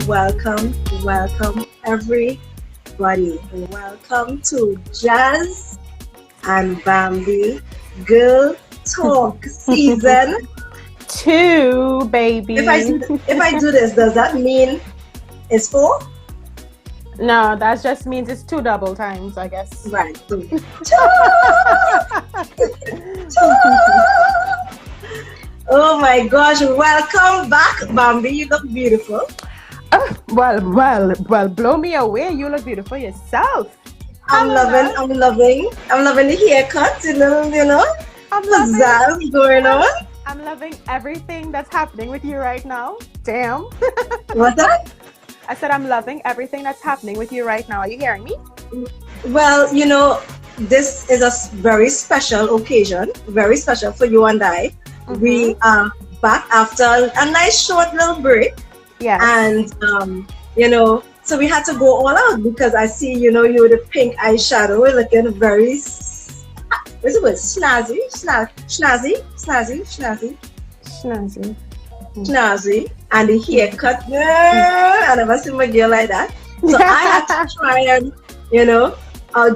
welcome everybody. Welcome to Jazz and Bambi Girl Talk Season 2, baby. If I do this, does that mean it's 4? No, that just means it's 2 double times, I guess. Right. Oh my gosh, welcome back, Bambi. You look beautiful. Oh, well, blow me away. You look beautiful yourself. I'm loving the haircut, you know. I'm Pizzazz going on. I'm loving everything that's happening with you right now. Damn. What's that? I said I'm loving everything that's happening with you right now. Are you hearing me? Well, this is a very special occasion, very special for you and I. Mm-hmm. We are back after a nice short little break. Yeah. And, so we had to go all out because I see, you with the pink eyeshadow, looking very, what's the word? Snazzy. And the haircut, I never seen my girl like that. So I had to try and,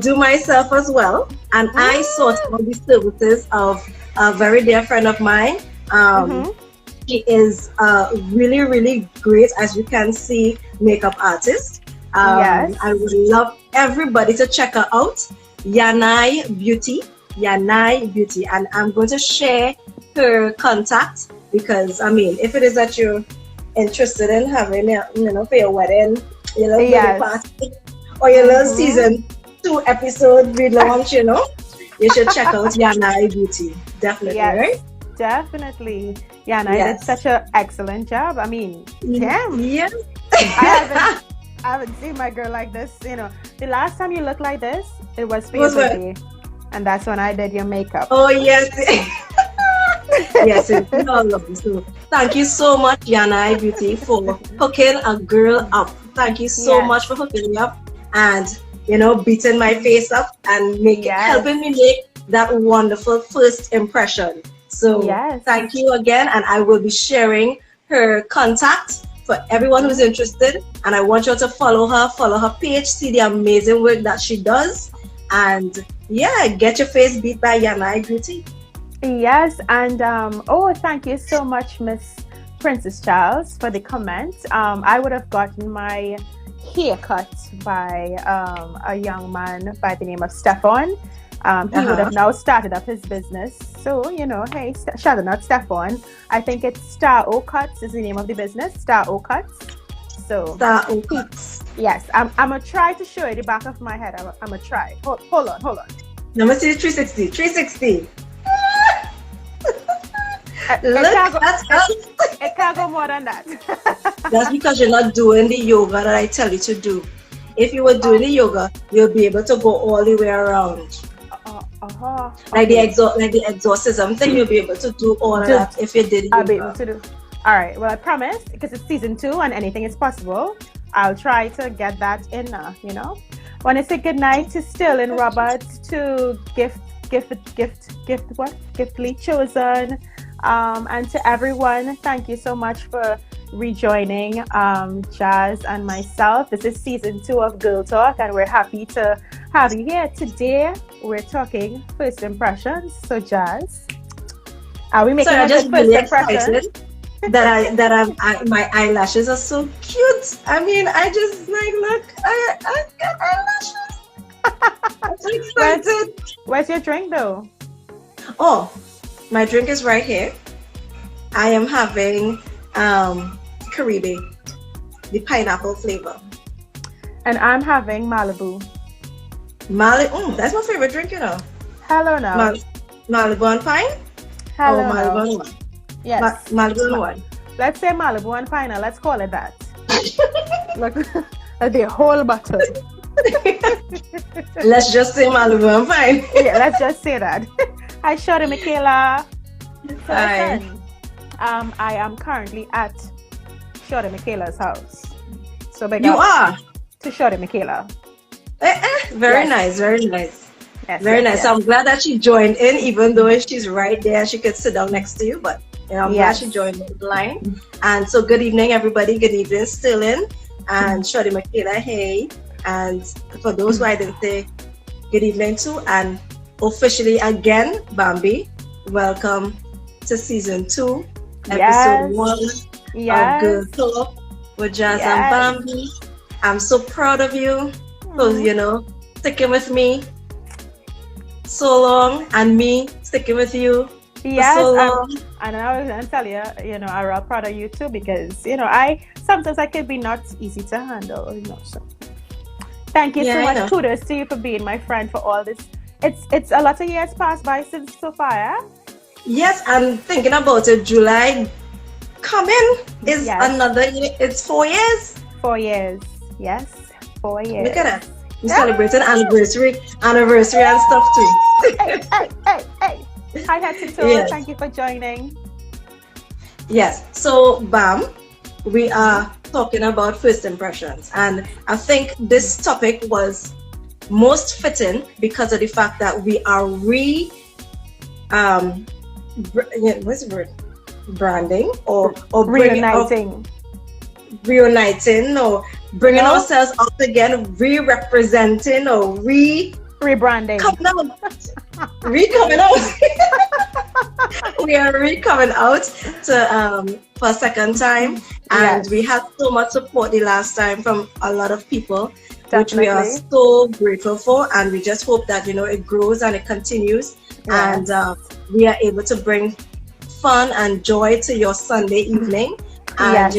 do myself as well. And I sought out the services of a very dear friend of mine. She is really, really great, as you can see, makeup artist. Yes. I would love everybody to check her out. Yanai Beauty. And I'm going to share her contact because, if it is that you're interested in having, for your wedding, your little wedding party, or your little season 2 episode relaunch, you should check out Yanai Beauty. Definitely, right? Definitely. Yana did such an excellent job. Damn. Yes. I haven't seen my girl like this. The last time you looked like this, it was for your birthday. And that's when I did your makeup. Oh, yes. Yes, it's all lovely. So thank you so much, Yanai Beauty, for hooking a girl up. Thank you so much for hooking me up and, beating my face up and helping me make that wonderful first impression. So thank you again, and I will be sharing her contact for everyone who's interested. And I want you all to follow her page, see the amazing work that she does, and get your face beat by Yanai Beauty. Yes, and thank you so much, Miss Princess Charles, for the comment. I would have gotten my haircut by a young man by the name of Stefan. He would have now started up his business. So, hey, shout out Stefan. I think it's Star O Cuts is the name of the business, Star O Cuts. So Star O Cuts. Yes, I'm going to try to show you the back of my head. I'm going to try. Hold on. Let me see 360. It can't go more than that. That's because you're not doing the yoga that I tell you to do. If you were doing the yoga, you'll be able to go all the way around. Like the exorcism thing, you'll be able to do all of that if you did it. I'll be able to do. All right. Well, I promise, because it's season 2 and anything is possible. I'll try to get that in. Want to say good night to Still and Robert, to Giftly Chosen, and to everyone. Thank you so much for rejoining Jazz and myself. This is season 2 of Girl Talk, and we're happy to have you here. Today we're talking first impressions. So Jazz, are we making a first impression? My eyelashes are so cute. I just look, I got eyelashes. I'm so excited. Where's your drink though? Oh, my drink is right here. I am having Caribe, the pineapple flavor. And I'm having Malibu. That's my favorite drink, Hello now. Malibu and pine? Hello. Oh, Malibu and one. Yes. Malibu and one. Let's say Malibu and pine. Let's call it that. Look, the whole bottle. Let's just say Malibu and pine. Yeah, let's just say that. Hi, Shorty Michaela. Hi. I am currently at Shorty Michaela's house. So you are to Shorty Michaela. Very nice. Yes, very nice. So I'm glad that she joined in, even though she's right there, she could sit down next to you. But And I'm glad she joined the line. And so good evening, everybody. Good evening, Sterling and Shorty Michaela. Hey. And for those who I didn't say good evening to, and officially again, Bambi, welcome to season 2, episode 1 of Girl Talk with Jazz and Bambi. I'm so proud of you for, sticking with me so long, and me sticking with you for so long. And I was going to tell you, I'm real proud of you too, because, sometimes I can be not easy to handle, so. Thank you so much. Kudos to you for being my friend for all this. It's a lot of years passed by since so far. Yes, I'm thinking about it. July coming is another year. It's 4 years. 4 years. Yes, 4 years. Look at that. We're celebrating anniversary and stuff too. Hey. Hi, Hatito. Thank you for joining. Yes. So, Bam, we are talking about first impressions, and I think this topic was most fitting because of the fact that we are what's the word? Branding or reuniting or bringing ourselves out again, re-representing or rebranding. Coming out. We are coming out to for a second time, and we had so much support the last time from a lot of people, which we are so grateful for, and we just hope that it grows and it continues, and we are able to bring fun and joy to your Sunday evening, and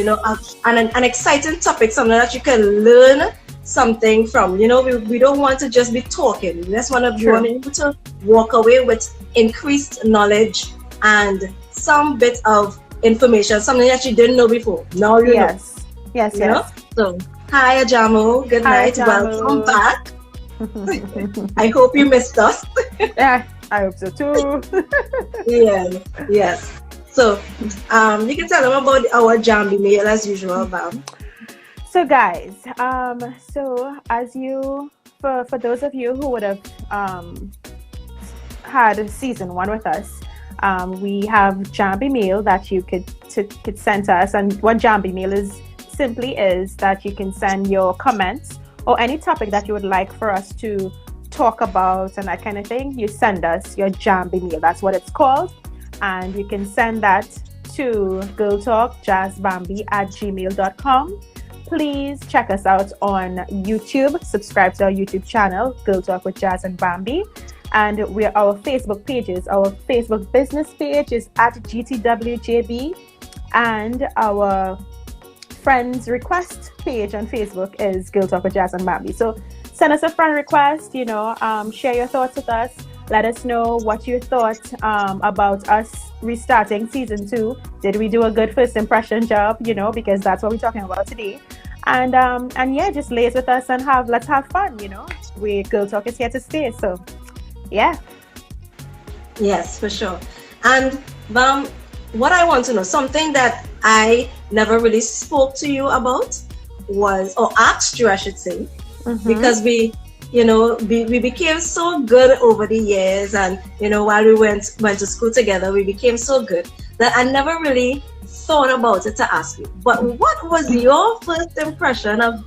an exciting topic, something that you can learn something from. We don't want to just be talking. We just want you to walk away with increased knowledge and some bit of information, something that you didn't know before. Now you know. Yes. So, hi Ajamo, good night, welcome back. I hope you missed us. Yeah, I hope so too. Yes. So, you can tell them about our Jambi Mail as usual, Bam. So guys, so as for those of you who would have had season 1 with us, we have Jambi Mail that you could send to us, and what Jambi Mail is that you can send your comments or any topic that you would like for us to talk about and that kind of thing. You send us your Jambi Mail. That's what it's called, and you can send that to girltalkjazzbambi@gmail.com. Please check us out on YouTube. Subscribe to our YouTube channel, Girl Talk with Jazz and Bambi. And our Facebook pages. Our Facebook business page is @GTWJB, and our friends request page on Facebook is Girl Talk with Jazz and Bambi. So send us a friend request, share your thoughts with us. Let us know what you thought about us restarting season 2. Did we do a good first impression job? Because that's what we're talking about today. And just lace with us and let's have fun. Girl Talk is here to stay. So, yeah. Yes, for sure. And what I want to know, something that I never really spoke to you about or asked you, I should say, because we became so good over the years, and while we went to school together, we became so good that I never really thought about it to ask you. But what was your first impression of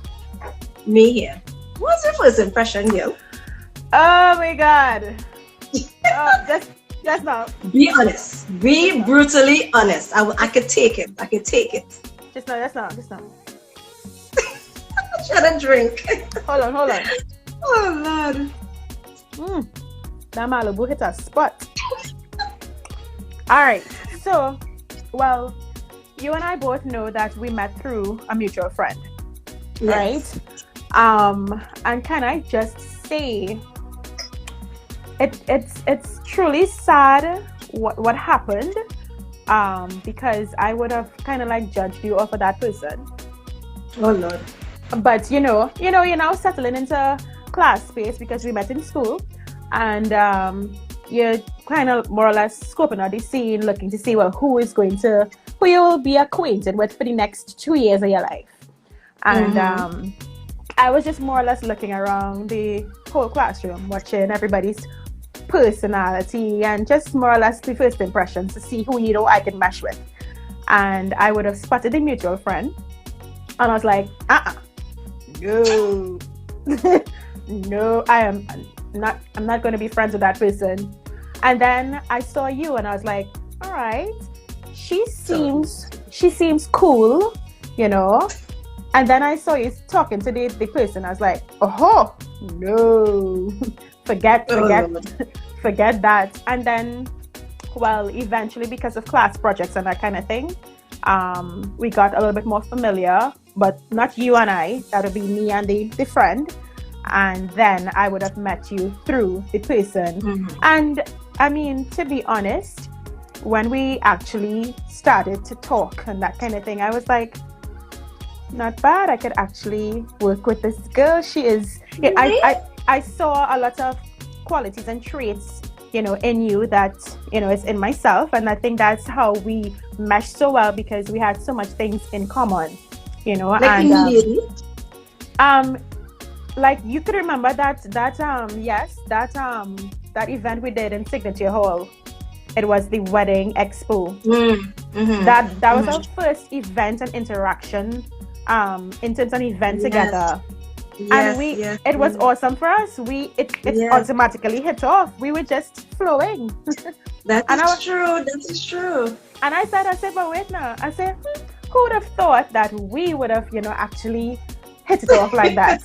me here? What's your first impression, girl? Oh my God! Just now. Be honest. Be brutally honest. I could take it. Just now. Shut a drink. Hold on. Oh Lord. That Malibu hit a spot. All right. So, you and I both know that we met through a mutual friend, right? And can I just say, it's truly sad what happened, because I would have kind of judged you off of that person. Oh Lord. But you're now settling into class space because we met in school, and you're kind of more or less scoping out the scene, looking to see who you will be acquainted with for the next 2 years of your life. And I was just more or less looking around the whole classroom, watching everybody's personality and just more or less the first impressions to see who I can mesh with. And I would have spotted a mutual friend, and I was like, no, no, I'm not going to be friends with that person. And then I saw you, and I was like, all right, she seems cool, you know. And then I saw you talking to the person. I was like, oh no, forget that. And then, well, eventually, because of class projects and that kind of thing, we got a little bit more familiar, but not you and I. That would be me and the friend. And then I would have met you through the person. Mm-hmm. And I mean, to be honest, when we actually started to talk and that kind of thing, I was like, not bad. I could actually work with this girl. She is. Really? I saw a lot of qualities and traits, you know, in you that, you know, is in myself, and I think that's how we meshed so well, because we had so much things in common, you know. Like immediately. Like you could remember that event we did in Signature Hall. It was the wedding expo. Mm-hmm. That was our first event and interaction. In terms of event together, and it was awesome for us. It automatically hit off. We were just flowing. That is true. And I said, but wait now. I said, who would have thought that we would have, you know, actually hit it off like that?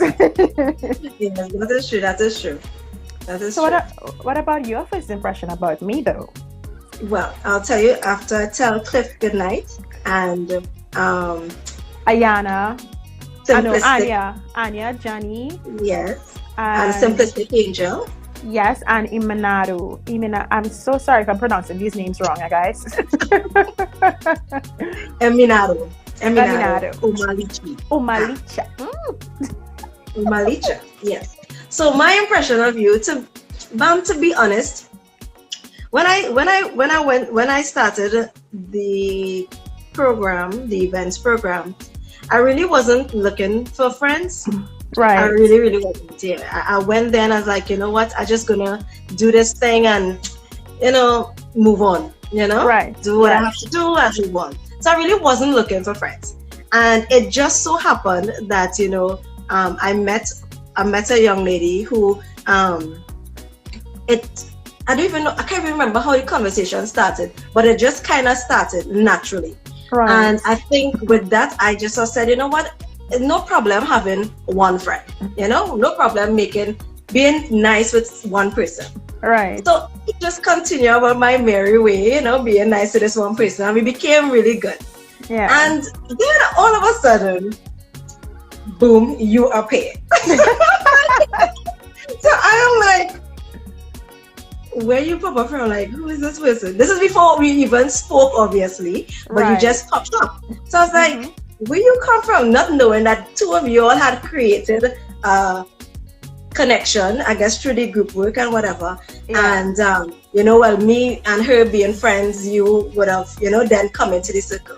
Yes, that is true. So what about your first impression about me, though? Well, I'll tell you after I tell Cliff goodnight and Ayana, Anya, Johnny. Yes. And Simplistic Angel. Yes, and Imanado. I'm so sorry if I'm pronouncing these names wrong, guys. Eminado. Umalicha. Yes. So my impression of you, to be honest, when I started the program, the events program, I really wasn't looking for friends. Right. I really wasn't. Yeah. I went there and I was like, you know what? I'm just gonna do this thing and, you know, move on. You know, right? Do what I have to do and move on. So I really wasn't looking for friends, and it just so happened that, you know, I met a young lady who I don't even know. I can't even remember how the conversation started, but it just kind of started naturally. Right. And I think with that, I just said, you know what? No problem having one friend. You know, no problem being nice with one person. Right. So it just continued about my merry way, you know, being nice to this one person, and we became really good. Yeah. And then all of a sudden, boom, you are paid. So I am like, where you pop up from? Like, who is this person? This is before we even spoke, obviously, but you just popped up. So I was like, where you come from? Not knowing that two of you all had created a connection, I guess, through the group work and whatever. Yeah. And, you know, well, me and her being friends, you would have, you know, then come into the circle.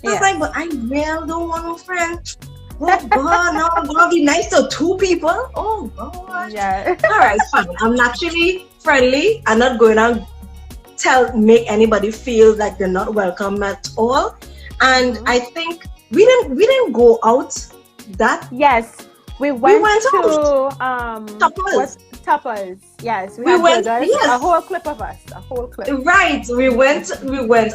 I was like, but I really don't want no friends. Oh God, no, I'm gonna be nice to two people. Oh God. Yeah. All right, fine. I'm naturally friendly. I'm not going to make anybody feel like they're not welcome at all. And I think we didn't go out that. Yes, we went to Tapas. Yes, we went. Yes. A whole clip of us. A whole clip. Right. We went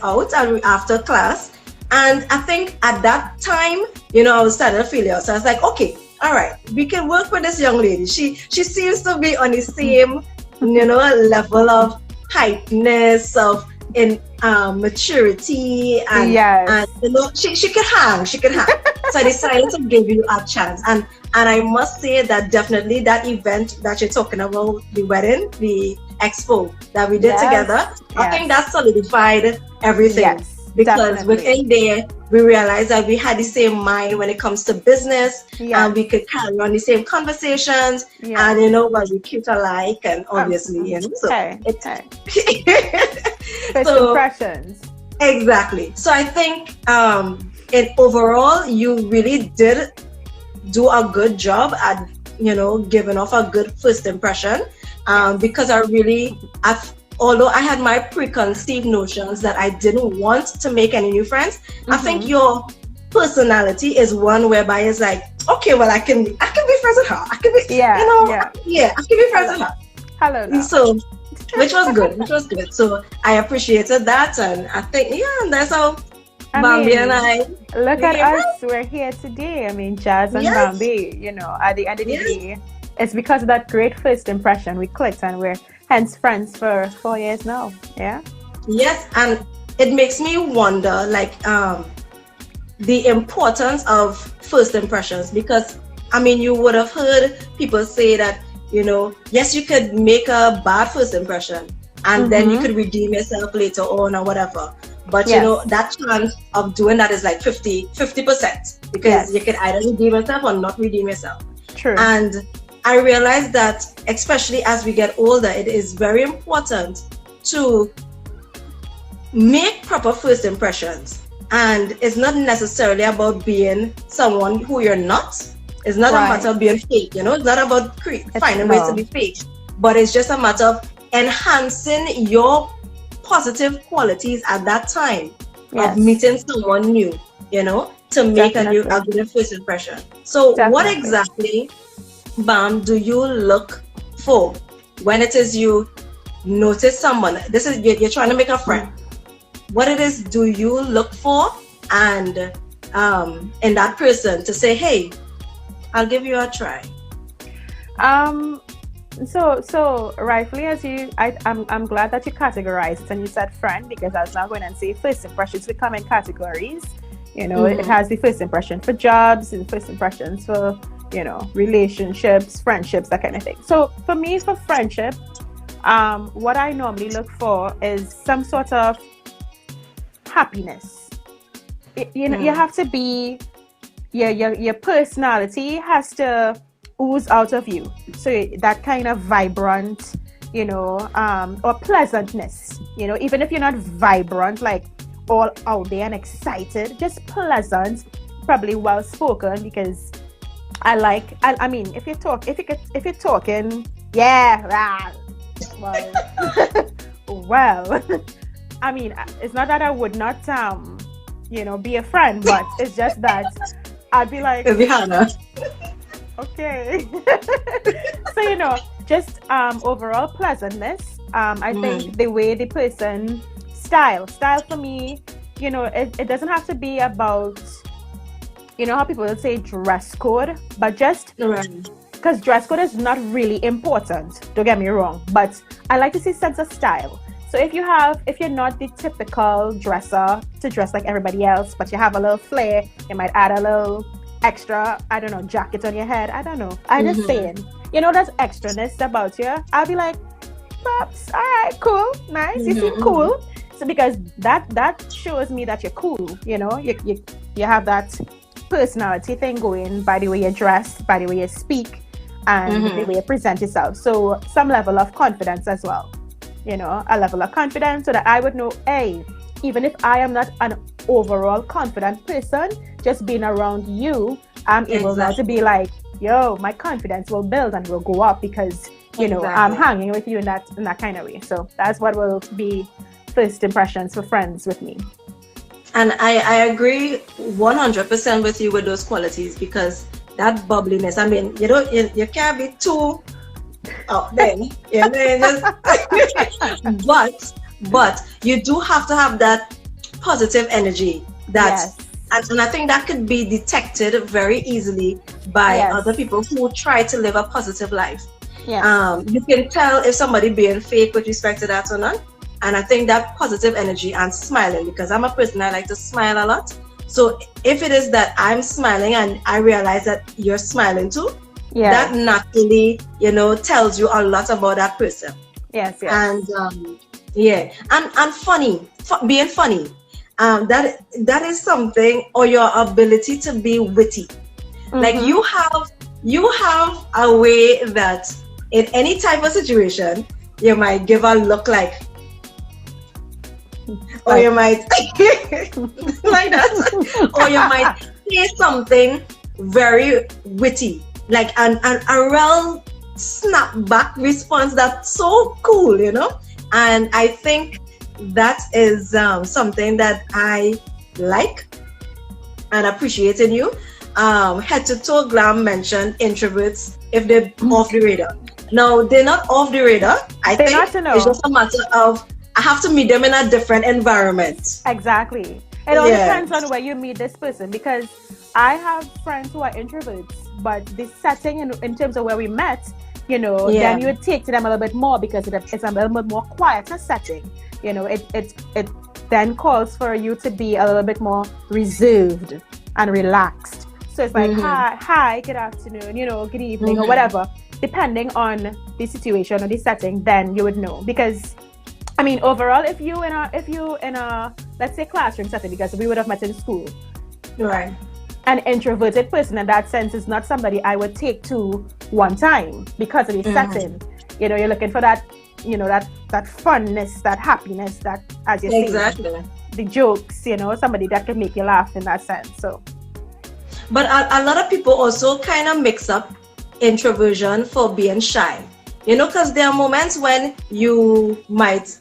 out and after class. And I think at that time, you know, I was starting to feel it. So I was like, okay, all right, we can work with this young lady. She seems to be on the same, you know, level of heightness, of maturity, and you know, she could hang. So I decided to give you a chance. And I must say that definitely that event that you're talking about, the wedding, the expo that we did together, I think that solidified everything. Yes. Because within there, we realized that we had the same mind when it comes to business, and we could carry on the same conversations, and you know, we cute alike, and obviously, you know, so First impressions. Exactly. So I think, in overall, you really did do a good job at, you know, giving off a good first impression. because although I had my preconceived notions that I didn't want to make any new friends, I think your personality is one whereby it's like, okay, well, I can be friends with her. I can be, I can be friends with her. Hello. Now. So, which was good. So I appreciated that, and I think, and that's how Bambi and I. Look at us. We're here today. I mean, Jazz and Bambi. You know, at the end of the day, it's because of that great first impression we clicked, and we're hence friends for 4 years now. Yeah. Yes, and it makes me wonder, like, the importance of first impressions, because I mean, you would have heard people say that, you know, yes, you could make a bad first impression and then you could redeem yourself later on or whatever. But you know, that chance of doing that is like 50%, because you can either redeem yourself or not redeem yourself. True. And I realized that, especially as we get older, it is very important to make proper first impressions. And it's not necessarily about being someone who you're not. It's not a matter of being fake, you know. It's not about finding ways to be fake, but it's just a matter of enhancing your positive qualities at that time of meeting someone new, you know, to make a good first impression. So what exactly, Bam, do you look for when it is you notice someone? This is you're trying to make a friend. What it is do you look for, and in that person to say, hey, I'll give you a try? So rightfully, as I'm glad that you categorized it and you said friend, because I was now going and say first impressions become in categories. You know, it has the first impression for jobs and first impressions for, you know, relationships, friendships, that kind of thing. So for me, for friendship, what I normally look for is some sort of happiness. You know, you have to be, your personality has to ooze out of you. So that kind of vibrant, you know, or pleasantness, you know, even if you're not vibrant, like all out there and excited, just pleasant, probably well spoken, because I mean, if you're talking, well, I mean, it's not that I would not, you know, be a friend, but it's just that I'd be like, okay. So, you know, just overall pleasantness. I think the way the person style for me, you know, it doesn't have to be about, you know, how people would say dress code, but just because dress code is not really important, don't get me wrong, but I like to see sense of style. So if you're not the typical dresser to dress like everybody else, but you have a little flair, you might add a little extra, I don't know, jacket on your head. I don't know. I'm just saying, you know, there's extraness about you. I'll be like, perhaps, all right, cool, nice, you seem cool. So because that shows me that you're cool, you know, you have that personality thing going by the way you dress, by the way you speak, and the way you present yourself. So some level of confidence as well. You know, a level of confidence, so that I would know, hey, even if I am not an overall confident person, just being around you, I'm able now to be like, yo, my confidence will build and will go up because, you know, I'm hanging with you in that kind of way. So that's what will be first impressions for friends with me. And I agree 100% with you with those qualities, because that bubbliness, I mean, you know, you can't be too then but you do have to have that positive energy that and I think that could be detected very easily by other people who try to live a positive life. You can tell if somebody being fake with respect to that or not. And I think that positive energy and smiling, because I'm a person, I like to smile a lot. So if it is that I'm smiling and I realize that you're smiling too, that naturally, you know, tells you a lot about that person. Yes. And and funny, being funny, that is something, or your ability to be witty. Like you have a way that in any type of situation you might give a look like, or you might like that, or you might say something very witty, like a real snap back response that's so cool, you know. And I think that is something that I like and appreciate in you. Head to toe glam mentioned introverts if they're off the radar. Now they're not off the radar. I think it's just a matter of I have to meet them in a different environment. Exactly. It all depends on where you meet this person, because I have friends who are introverts, but the setting in terms of where we met, you know, then you would take to them a little bit more because it's a little bit more quieter setting. You know, it then calls for you to be a little bit more reserved and relaxed. So it's like, hi, good afternoon, you know, good evening or whatever, depending on the situation or the setting, then you would know. Because I mean, overall, if you in a let's say classroom setting, because we would have met in school, right? An introverted person in that sense is not somebody I would take to one time because of the setting. You know, you're looking for that, you know, that funness, that happiness, that, as you say, the jokes, you know, somebody that can make you laugh in that sense. So, but a lot of people also kind of mix up introversion for being shy, you know, because there are moments when you might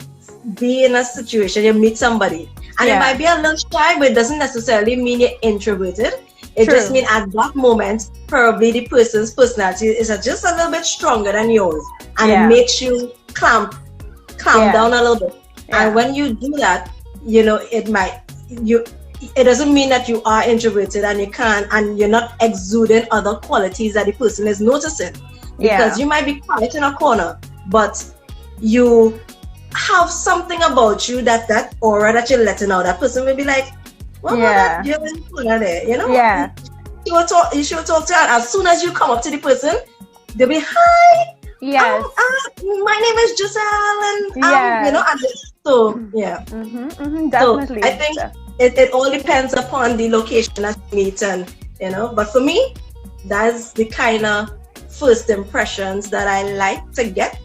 be in a situation, you meet somebody and it might be a little shy, but it doesn't necessarily mean you're introverted. It just means at that moment, probably the person's personality is just a little bit stronger than yours, and it makes you clamp down a little bit. And when you do that, you know, it doesn't mean that you are introverted and you're not exuding other qualities that the person is noticing. Because you might be quiet in a corner, but you have something about you that aura that you're letting out. That person will be like, what was that you're in the corner there? You know? Yeah. You should talk to her. As soon as you come up to the person, they'll be, hi. Yes. My name is Giselle, and you know, and so definitely. So I think it all depends upon the location that you meet, and you know. But for me, that's the kind of first impressions that I like to get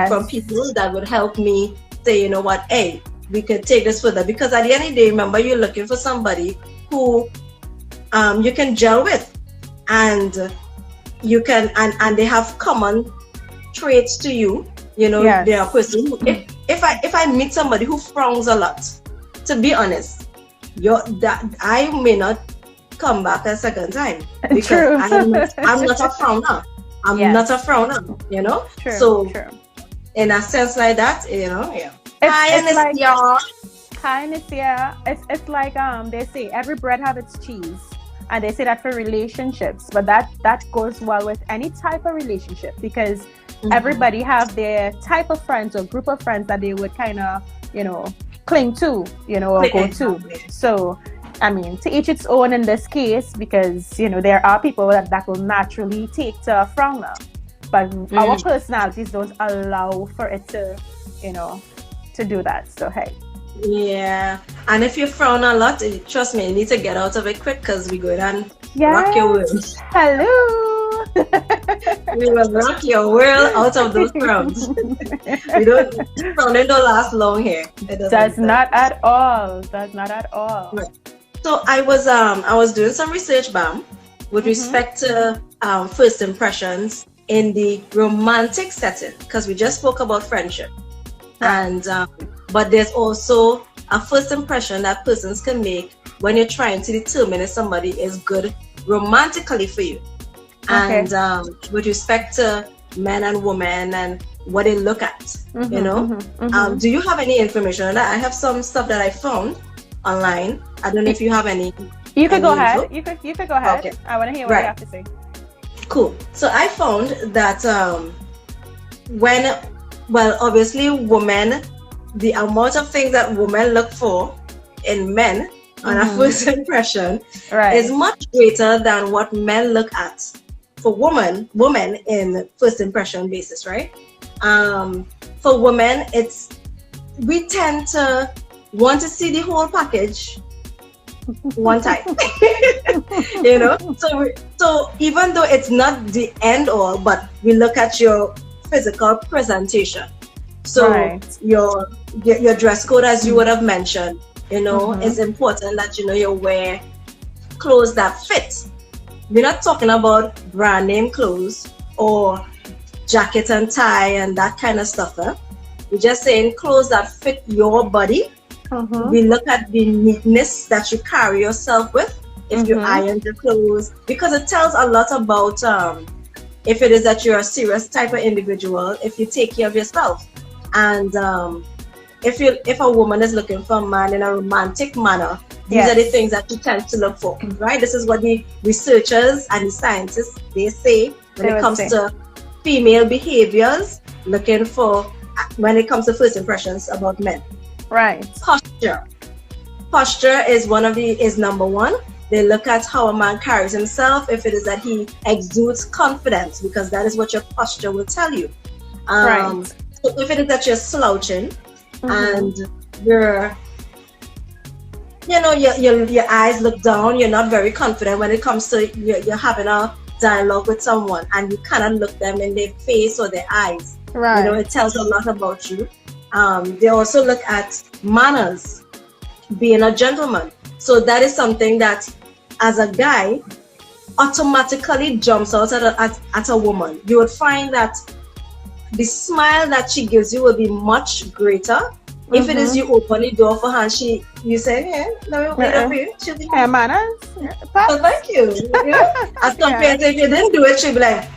from people that would help me say, you know what, hey, we could take this further. Because at the end of the day, remember, you're looking for somebody who you can gel with, and you can and they have common traits to you. You know, they are a person who, if I meet somebody who frowns a lot, to be honest, I may not come back a second time, because I'm not a frowner. I'm not a frowner, you know. In a sense like that, you know, It's like they say every bread have its cheese, and they say that for relationships, but that goes well with any type of relationship, because everybody have their type of friends or group of friends that they would kind of, you know, cling to, you know, or go to. So I mean, to each its own in this case, because you know there are people that will naturally take to a frowner, but our personalities don't allow for it to, you know, to do that. So hey. Yeah, and if you frown a lot, trust me, you need to get out of it quick, because we go and rock your world. Hello. We will rock your world out of those frowns. Frowning don't last long here. Does not at all. Right. So I was doing some research, Bam, with respect to first impressions in the romantic setting, because we just spoke about friendship, and but there's also a first impression that persons can make when you're trying to determine if somebody is good romantically for you. And with respect to men and women and what they look at, you know, do you have any information on that? I have some stuff that I found online. I don't know if you have any. You could go ahead. You could go ahead. Okay. I want to hear what you have to say. Cool. So I found that obviously women, the amount of things that women look for in men on a first impression is much greater than what men look at for women in first impression basis, right? For women, we tend to want to see the whole package one time. You know, so even though it's not the end all, but we look at your physical presentation. So your dress code, as you would have mentioned, you know, it's important that, you know, you wear clothes that fit. We're not talking about brand name clothes or jacket and tie and that kind of stuff. We're just saying clothes that fit your body. We look at the neatness that you carry yourself with. If you iron the clothes, because it tells a lot about if it is that you're a serious type of individual, if you take care of yourself, and if a woman is looking for a man in a romantic manner, these are the things that she tends to look for, right? This is what the researchers and the scientists they say when it comes to female behaviors, looking for when it comes to first impressions about men. Right. Posture is number one. They look at how a man carries himself, if it is that he exudes confidence, because that is what your posture will tell you. So if it is that you're slouching and your eyes look down, you're not very confident when it comes to you're having a dialogue with someone and you cannot look them in their face or their eyes. Right. It tells a lot about you. They also look at manners, being a gentleman. So that is something that as a guy automatically jumps out at a woman. You would find that the smile that she gives you will be much greater. If it is you open the door for her, you say, "Yeah, let me wait up for you." She'll be like, manners. Oh, thank you. As compared to if you didn't do it, she'll be like,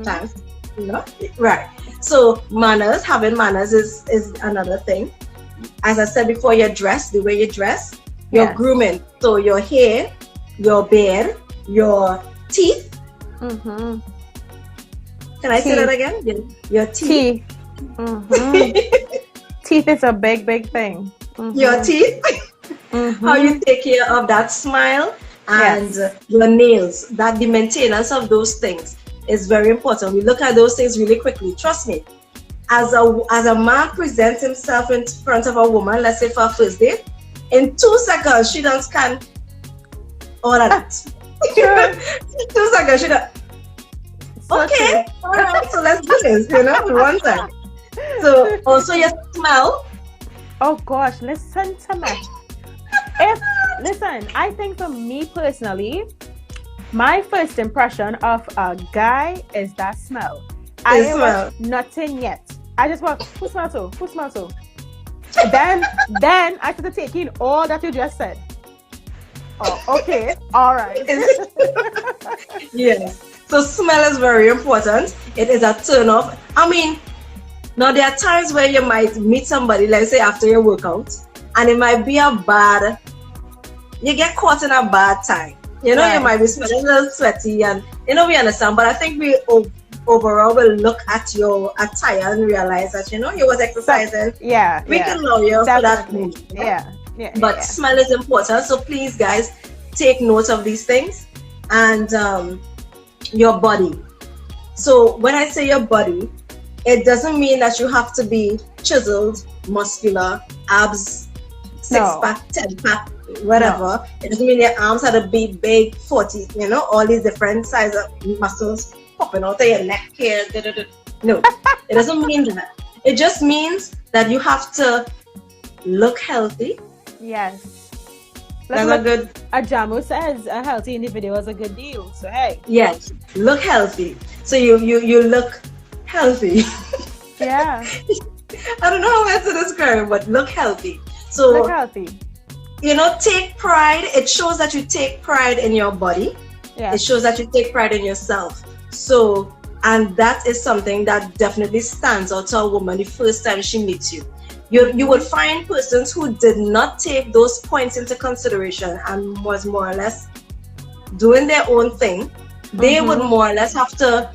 thanks. Right. So having manners is another thing. As I said before, your dress, the way you dress, your grooming. So your hair, your beard, your teeth. Can I say that again? Your teeth. Teeth is a big thing. Your teeth. How you take care of that smile and your nails. That the maintenance of those things is very important. We look at those things really quickly. Trust me. As a man presents himself in front of a woman, let's say for a first date, in 2 seconds she done scan all of that. 2 seconds she done. Okay, all right, so let's do this. One time. So also your smell. Oh gosh, listen to me. Listen, I think for me personally, my first impression of a guy is that smell. I smell nothing yet. I just want who smells so? Who smells so? Then I started taking all that you just said. Oh, okay, all right. Yes. So smell is very important. It is a turn off. I mean, now there are times where you might meet somebody, let's say after your workout, and it might be you get caught in a bad time. You might be smelling a little sweaty, and we understand. But I think we overall will look at your attire and realize that you was exercising. We can allow you for that move. But smell is important. So please, guys, take note of these things. And your body. So when I say your body, it doesn't mean that you have to be chiseled, muscular, abs, 6-pack, 10-pack, whatever. No. It doesn't mean your arms have to be big, 40, all these different sizes of muscles popping out of your neck here. No, it doesn't mean that. It just means that you have to look healthy. Yes. A Jamu says a healthy individual is a good deal. So hey. Yes, look healthy. So you look healthy. Yeah. I don't know how else to describe it, but look healthy. So look healthy. Take pride. It shows that you take pride in your body. Yeah. It shows that you take pride in yourself. So, and that is something that definitely stands out to a woman the first time she meets you. You would find persons who did not take those points into consideration and was more or less doing their own thing. They would more or less have to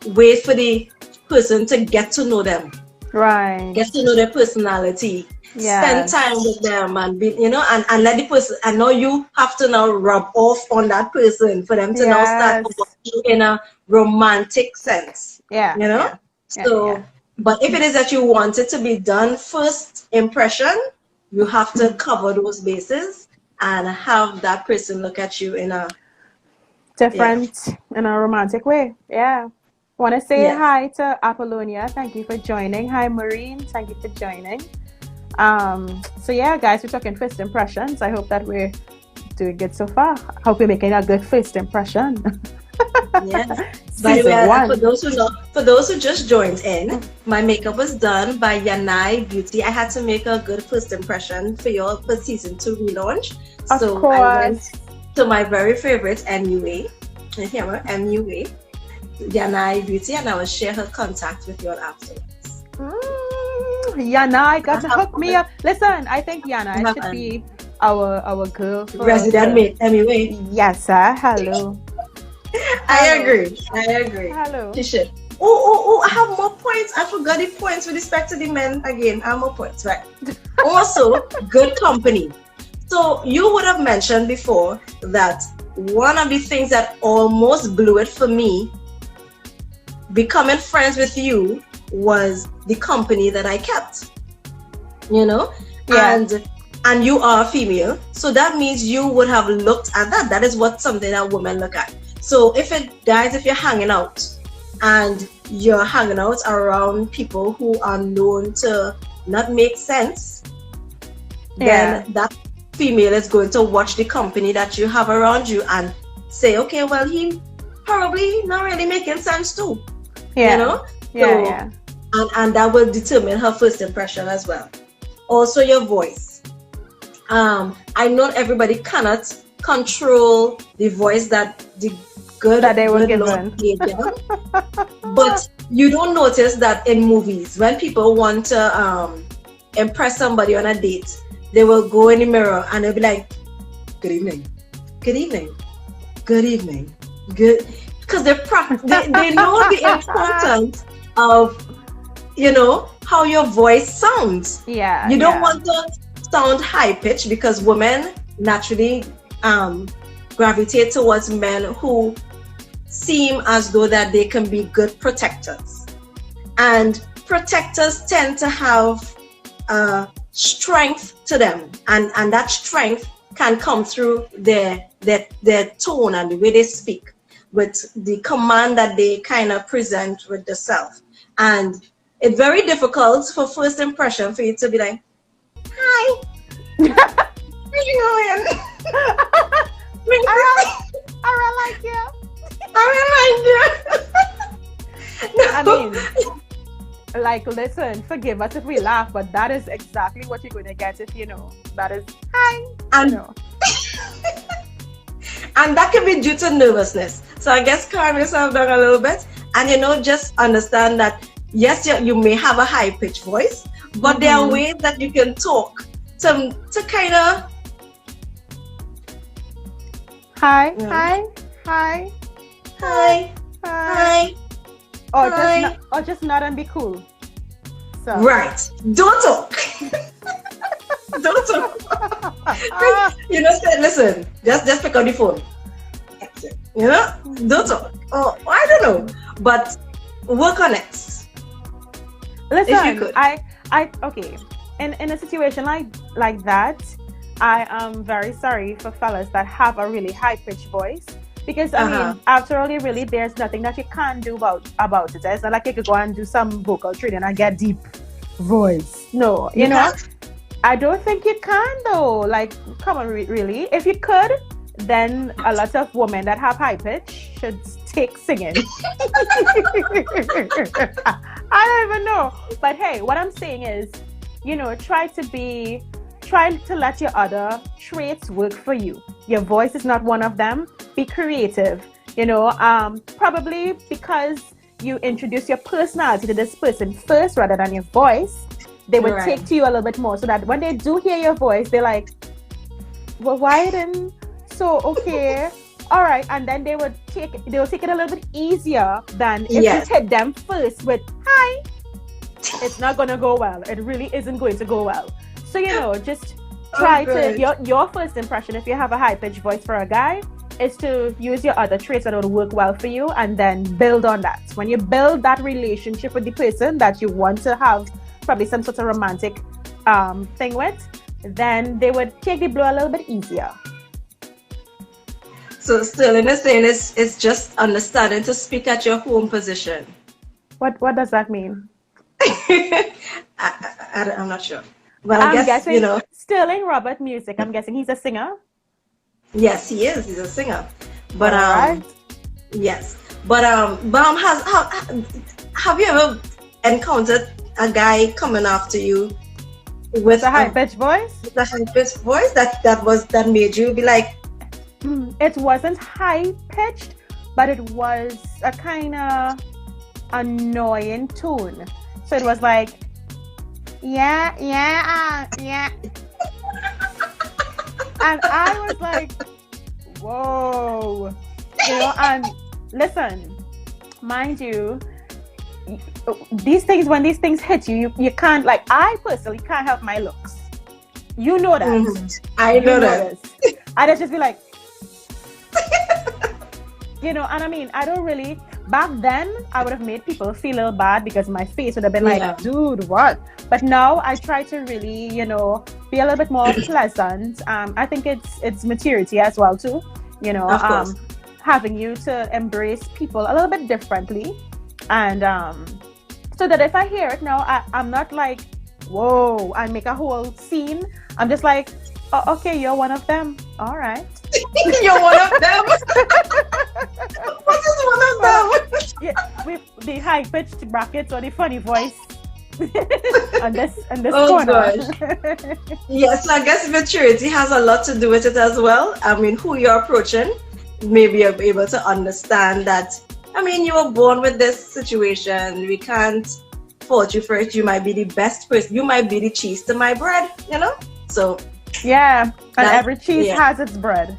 wait for the person to get to know them. Right. Get to know their personality. Spend time with them and be, and let the person, and now you have to now rub off on that person for them to now start you in a romantic sense. But if it is that you want it to be done first impression, you have to cover those bases and have that person look at you in a different, in a romantic way. Yeah. Want to say hi to Apollonia. Thank you for joining. Hi, Maureen. Thank you for joining. So yeah, guys, we're talking first impressions. I hope that we're doing good so far. I hope we're making a good first impression. Yes. By the Season way, one. for those who just joined in, my makeup was done by Yanai Beauty. I had to make a good first impression for y'all for season 2 relaunch. Of So I went course. to my very favorite MUA, MUA, Yanai Beauty, and I will share her contact with you all afterwards. Yana, got to hook me up. Listen, I think Yana should be our girl for resident mate MUA. Yes, sir. Hello. I agree. Hello. She should. Oh, I have more points. I forgot the points with respect to the men again. I have more points, right? Also, good company. So you would have mentioned before that one of the things that almost blew it for me becoming friends with you was the company that I kept. You know? Yeah. And you are a female. So that means you would have looked at that. That is what something that women look at. So if you're hanging out and you're hanging out around people who are known to not make sense, then that female is going to watch the company that you have around you and say, okay, well, he probably not really making sense too. Yeah. You know? Yeah. And that will determine her first impression as well. Also your voice. I know everybody cannot control the voice that the good that they were good given. Lord gave them. But you don't notice that in movies when people want to impress somebody on a date, they will go in the mirror and they'll be like, good evening, good evening, good evening, good, because they know the importance of, you know, how your voice sounds. Yeah. You don't want to sound high pitched because women naturally gravitate towards men who seem as though that they can be good protectors, and protectors tend to have strength to them, and that strength can come through their tone and the way they speak, with the command that they kind of present with the self. And it's very difficult for first impression for you to be like, hi, how you doing? I like you. I mean, like, listen, forgive us if we laugh, but that is exactly what you're going to get if you know. That is, hi, and, you know. And that can be due to nervousness. So I guess calm yourself down a little bit, and you know, just understand that yes, you may have a high pitched voice, but there are ways that you can talk to kind of hi. Or just nod and be cool. So. Right. Don't talk. Don't talk. You know, say, listen, just pick up the phone. You know, don't talk. Oh, I don't know, but work on it. Listen, if you could. I okay. In a situation like that, I am very sorry for fellas that have a really high pitched voice. Because I mean, after all, really, there's nothing that you can't do about it. It's not like you could go and do some vocal training and get deep voice. No, you know, I don't think you can though. Like, come on, really. If you could, then a lot of women that have high pitch should take singing. I don't even know. But hey, what I'm saying is, you know, try to let your other traits work for you. Your voice is not one of them. Be creative, you know, probably because you introduce your personality to this person first rather than your voice, they would take to you a little bit more, so that when they do hear your voice, they're like, well, why didn't, so okay, all right, and then they'll take it a little bit easier than if you hit them first with hi. It's not gonna go well. It really isn't going to go well. So, you know, just try to your first impression, if you have a high pitched voice for a guy, is to use your other traits that will work well for you, and then build on that. When you build that relationship with the person that you want to have probably some sort of romantic thing with, then they would take the blow a little bit easier. So still in the saying is just understanding to speak at your home position. What does that mean? I'm not sure. Well, I'm guessing, you know, Sterling Robert Music. I'm guessing he's a singer. Yes, he is. He's a singer. But Yes. But have you ever encountered a guy coming after you With with a high pitched voice? with a high pitched voice that made you be like, It wasn't high pitched, but it was a kind of annoying tone. So it was like, yeah, yeah, yeah. And I was like, whoa. And listen, mind you, these things, when these things hit you, you can't, like, I personally can't help my looks. You know that. I know that. I'd just be like, and I mean, I don't really, back then, I would have made people feel a little bad because my face would have been like, dude, what? But now I try to really, be a little bit more pleasant. I think it's maturity as well too, having you to embrace people a little bit differently. And so that if I hear it now, I'm not like, whoa, I make a whole scene. I'm just like, oh, okay, you're one of them. All right. You're one of them. What is one of them? Yeah, with the high pitched brackets or the funny voice. and this Oh corner. gosh. Yes, I guess maturity has a lot to do with it as well. I mean, who you're approaching, maybe you're able to understand that. I mean, you were born with this situation. We can't fault you for it. You might be the best person. You might be the cheese to my bread. So. Yeah, and every cheese has its bread.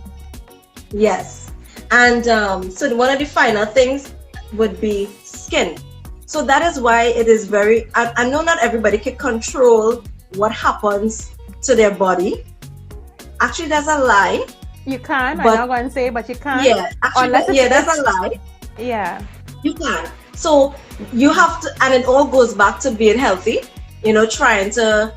Yes. And so one of the final things would be skin. So that is why it is very, I know not everybody can control what happens to their body. Actually, that's a lie. You can, I'm not going to say, but you can. Yeah, actually, that's a lie. Yeah. You can. So you have to, and it all goes back to being healthy, trying to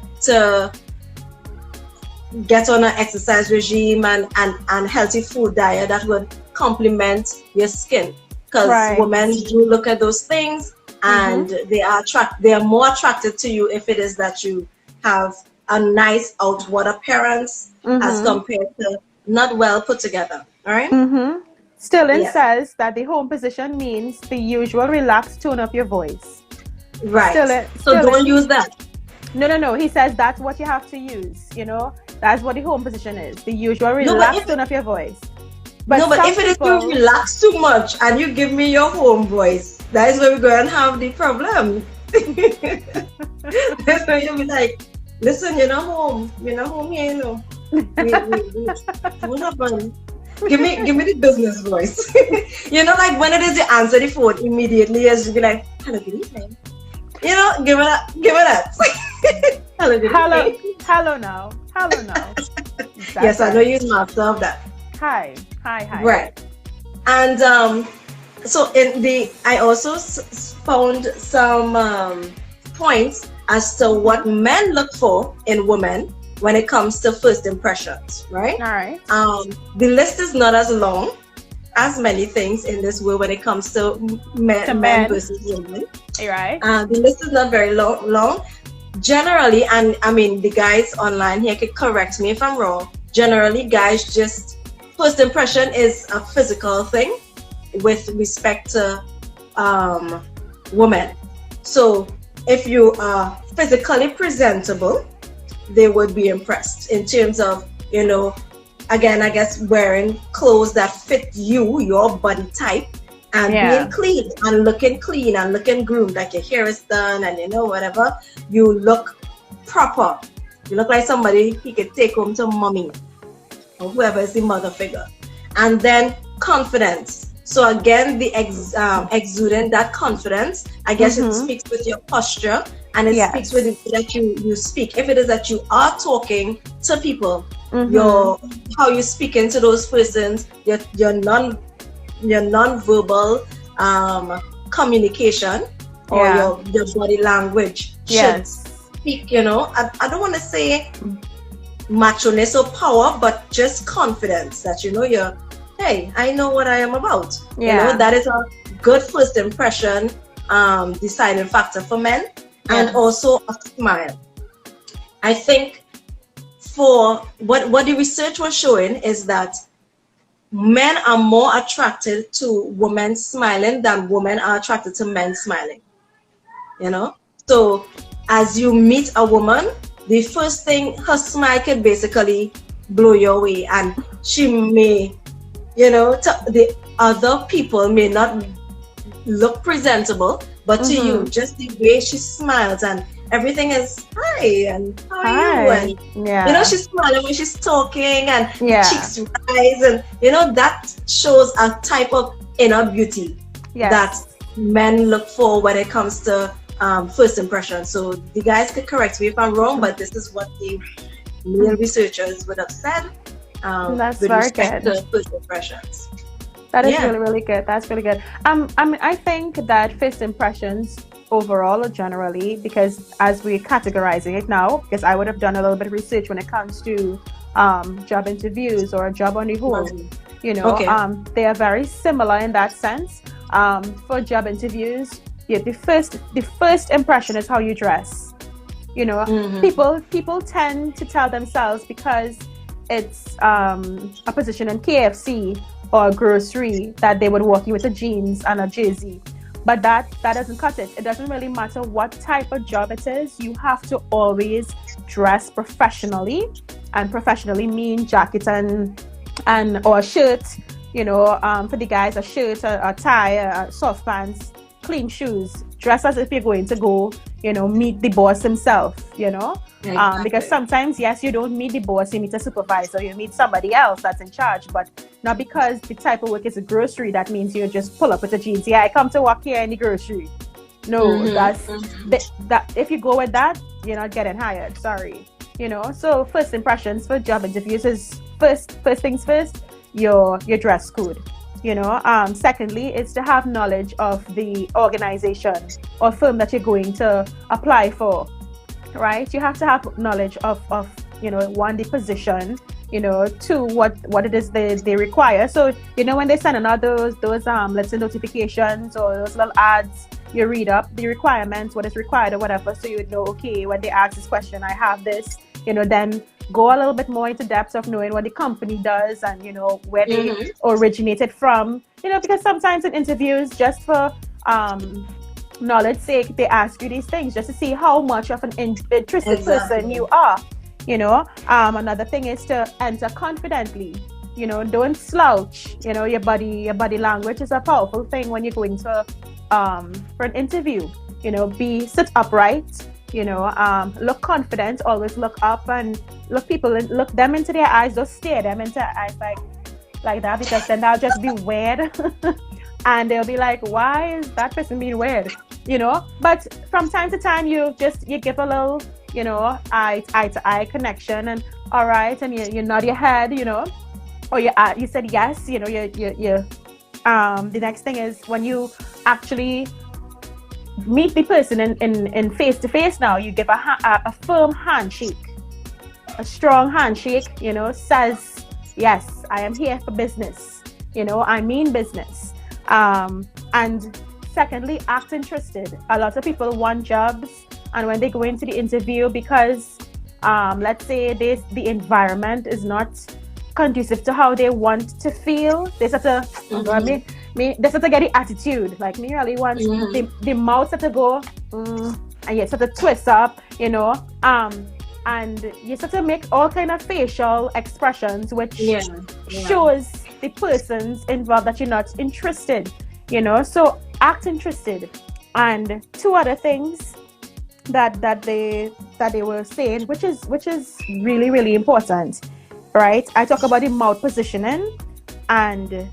get on an exercise regime and healthy food diet that would complement your skin, because women do look at those things and they are more attracted to you if it is that you have a nice outward appearance as compared to not well put together. All right. Sterling says that the home position means the usual relaxed tone of your voice. Right. So don't use that. No. He says that's what you have to use. That's what the home position is. The usual relaxed tone of your voice. But if it is you relax too much and you give me your home voice, that is where we're going to have the problem. That's where you'll be like, listen, you're not home. You're not home here, What happened? Give me the business voice. Like when it is you answer the phone immediately, as you be like, hello, good evening. Give it that. Hello, good evening. Hello now. Yes, I know you're master of that. Hi. Right. And so I also found some points as to what men look for in women when it comes to first impressions, right? All right. The list is not as long as many things in this world when it comes to men versus women. Right. The list is not very long. Generally, and I mean the guys online here could correct me if I'm wrong. Generally, guys, just first impression is a physical thing with respect to women. So if you are physically presentable, they would be impressed in terms of, again, I guess wearing clothes that fit your body type and being clean and looking groomed, like your hair is done and whatever, you look proper. You look like somebody he could take home to mommy or whoever is the mother figure. And then confidence. So again, the exuding that confidence, I guess it speaks with your posture and it speaks with it that you speak. If it is that you are talking to people, how you speak into those persons, your non-verbal communication or your body language should speak, I don't want to say macho-ness or power, but just confidence that you're, hey, I know what I am about. That is a good first impression deciding factor for men. And also a smile. I think for what the research was showing is that men are more attracted to women smiling than women are attracted to men smiling. You know, so as you meet a woman, the first thing, her smile can basically blow your way, and she may, the other people may not look presentable, but to you, just the way she smiles and everything is hi and how are you, and she's smiling when she's talking and cheeks rise, and that shows a type of inner beauty that men look for when it comes to first impression. So the guys could correct me if I'm wrong, but this is what the male researchers would have said. That's with very respect good. to first impressions. That is really, really good. That's really good. I mean, I think that first impressions overall or generally, because as we're categorizing it now, because I would have done a little bit of research when it comes to job interviews or a job on the whole, they are very similar in that sense. For job interviews, the first impression is how you dress. People tend to tell themselves, because it's a position in KFC or a grocery, that they would walk you with a jeans and a jersey. But that doesn't cut it. It doesn't really matter what type of job it is. You have to always dress professionally, and professionally mean jacket and or a shirt. For the guys, a shirt, a tie, soft pants, clean shoes. Dress as if you're going to go, meet the boss himself. Exactly. Because sometimes, yes, you don't meet the boss, you meet a supervisor, you meet somebody else that's in charge, but not because the type of work is a grocery, that means you just pull up with the jeans. Yeah, I come to work here in the grocery. No, that if you go with that, you're not getting hired. Sorry. So first impressions for job interviews is first things first, your dress code. Secondly, is to have knowledge of the organization or firm that you're going to apply for. Right, you have to have knowledge of one, the position, two, what it is they require. So when they send out those let's say notifications or those little ads, you read up the requirements, what is required or whatever, so you would know, okay, when they ask this question, I have this. Then go a little bit more into depth of knowing what the company does and where they originated from. Because sometimes in interviews, just for knowledge sake, they ask you these things just to see how much of an interested person you are. Another thing is to enter confidently. Don't slouch. Your body language is a powerful thing when you're going to for an interview. Sit upright. Look confident. Always look up and look them into their eyes. Don't stare them into their eyes like that, because then that'll just be weird. And they'll be like, why is that person being weird? But from time to time, you give a little, eye to eye connection, and all right, and you nod your head, or you said yes, you the next thing is when you actually meet the person in face to face. Now you give a firm handshake, a strong handshake, says, yes, I am here for business, I mean business. And secondly, act interested. A lot of people want jobs, and when they go into the interview, because let's say the environment is not conducive to how they want to feel, they start to they start to get the attitude. Like, me really want the mouth start to go and you start to twist up, and you start to make all kind of facial expressions, which shows the persons involved that you're not interested. So act interested. And two other things that they were saying, which is really, really important, right? I talk about the mouth positioning and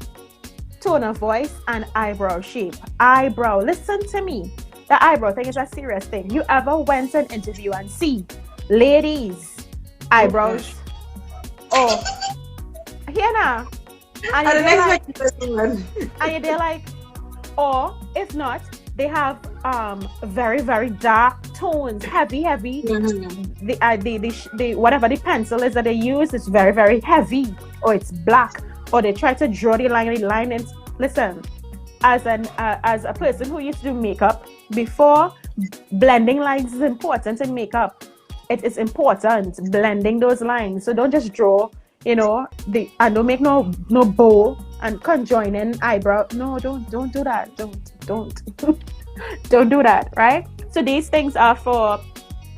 tone of voice and eyebrow shape. Listen to me, the eyebrow thing is a serious thing. You ever went to an interview and see ladies eyebrows here now, and they're like, or if not, they have very, very dark tones, heavy. The whatever the pencil is that they use is very, very heavy, or it's black, or they try to draw the line. And listen, as a person who used to do makeup before, blending lines is important in makeup. It is important, blending those lines. So don't just draw, and don't make no bow and conjoining eyebrow. No, don't do that. Don't don't do that, right? So these things are for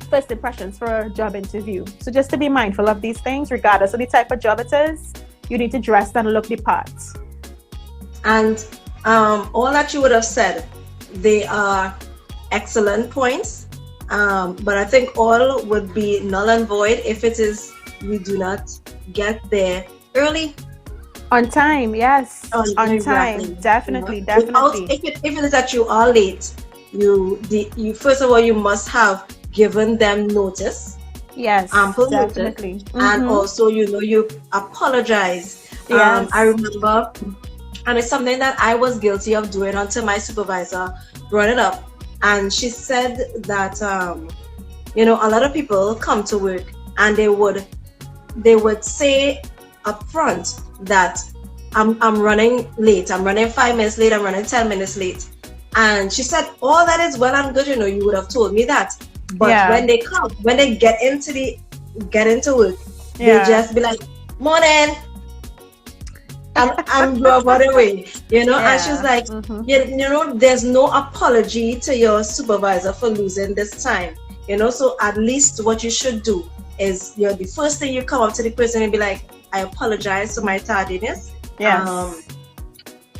first impressions for a job interview. So just to be mindful of these things, regardless of the type of job it is, you need to dress and look the part. And all that you would have said, they are excellent points. But I think all would be null and void if it is we do not get there early. On time, yes. On time, exactly. Definitely. Without, if it is that you are late, you first of all you must have given them notice. Yes, ample definitely. notice, and also you apologize. Yes. I remember, and it's something that I was guilty of doing until my supervisor brought it up, and she said that a lot of people come to work and they would say up front that I'm running late, I'm running 5 minutes late, I'm running 10 minutes late. And she said, all that is well and good, you would have told me that. But when they get into work, they just be like, morning, I'm by the way, and she's like, there's no apology to your supervisor for losing this time, so at least what you should do is, the first thing you come up to the person and be like, I apologize for my tardiness. Yes.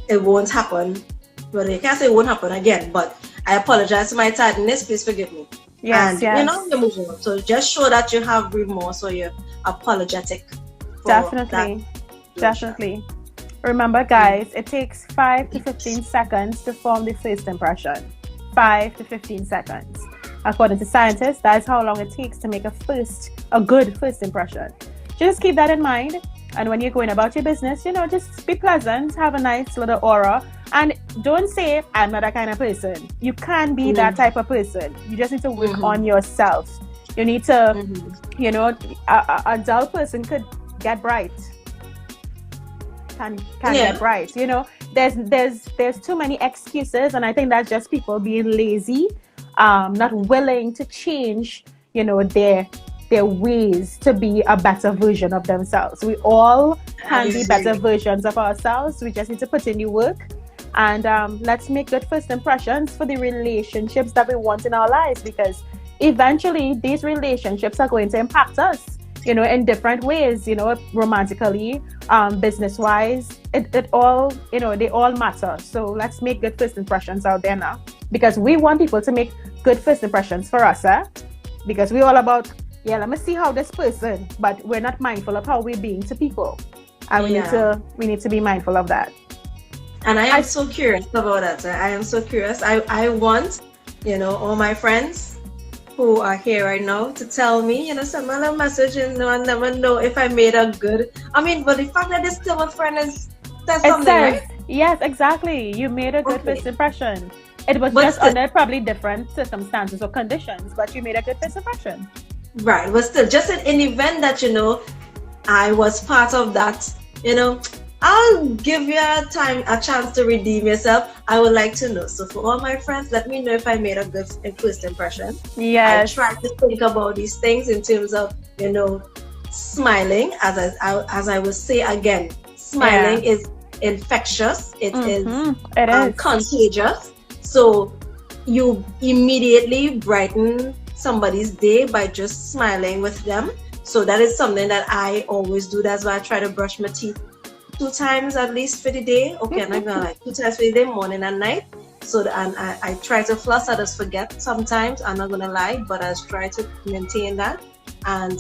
It won't happen. Well, you can't say it won't happen again, but I apologize for my tardiness. Please forgive me. Yes, and you're moving on. So just show that you have remorse or you're apologetic. Definitely. Remember, guys, it takes 5 to 15 seconds to form the first impression. 5 to 15 seconds. According to scientists, that's how long it takes to make a good first impression. Just keep that in mind. And when you're going about your business, just be pleasant, have a nice little aura, and don't say, I'm not that kind of person. You can be that type of person. You just need to work on yourself. You need to, a dull person could get bright. Can get bright. There's too many excuses, and I think that's just people being lazy, not willing to change, their ways to be a better version of themselves. We all can be better versions of ourselves. We just need to put in the work, and let's make good first impressions for the relationships that we want in our lives, because eventually these relationships are going to impact us, in different ways, romantically, business-wise, it all, they all matter. So let's make good first impressions out there now, because we want people to make good first impressions for us, because we're all about, let me see how this person, but we're not mindful of how we're being to people, and we need to be mindful of that. And I am so curious about that. I am so curious. I want, all my friends who are here right now to tell me, send me a message, and I never know if I made a good. But the fact that they're still a friend that's something, right? Yes, exactly. You made a good first impression. It was just under probably different circumstances or conditions, but you made a good first impression. Right, but still, just in an event that I was part of that, I'll give you a chance to redeem yourself. I would like to know. So for all my friends, let me know if I made a good first impression. Yes. I try to think about these things in terms of, smiling. As I will say again, smiling is infectious. It is contagious. So you immediately brighten somebody's day by just smiling with them. So that is something that I always do. That's why I try to brush my teeth 2 times at least for the day. Okay, I'm not gonna lie, 2 times for the day, morning and night. So and I try to floss. I just forget sometimes. I'm not gonna lie, but I try to maintain that, and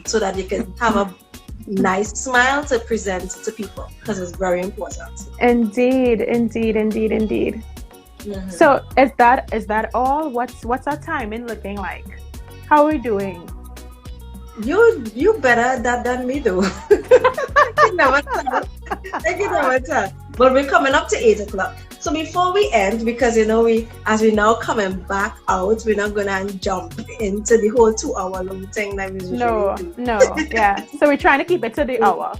so that you can have a nice smile to present to people, because it's very important. Indeed. So is that all? What's our timing looking like? How are we doing? You better at that than me though. I can never tell. But we're coming up to 8:00. So before we end, because as we now coming back out, we're not gonna jump into the whole 2-hour long thing that we usually do. No, yeah. So we're trying to keep it to the hour.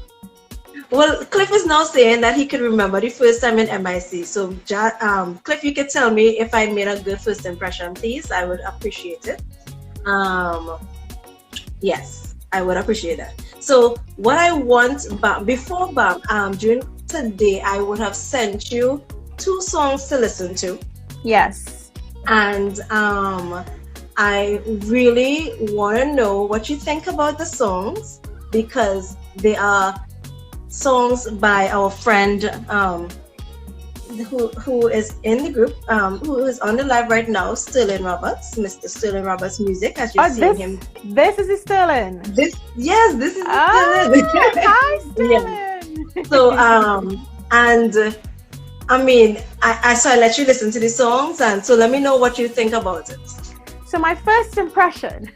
Well, Cliff is now saying that he can remember the first time in MIC. So, Cliff, you can tell me if I made a good first impression, please. I would appreciate it. Yes, I would appreciate that. So what I want, before during today, I would have sent you two songs to listen to. Yes. And I really want to know what you think about the songs, because they are songs by our friend who is in the group, who is on the live right now, Sterling Roberts, Mr. Sterling Roberts Music, as you've seen him. This is Sterling. This is Sterling. Hi, Sterling. Yeah. So and I mean, I let you listen to the songs, and so let me know what you think about it. So my first impression.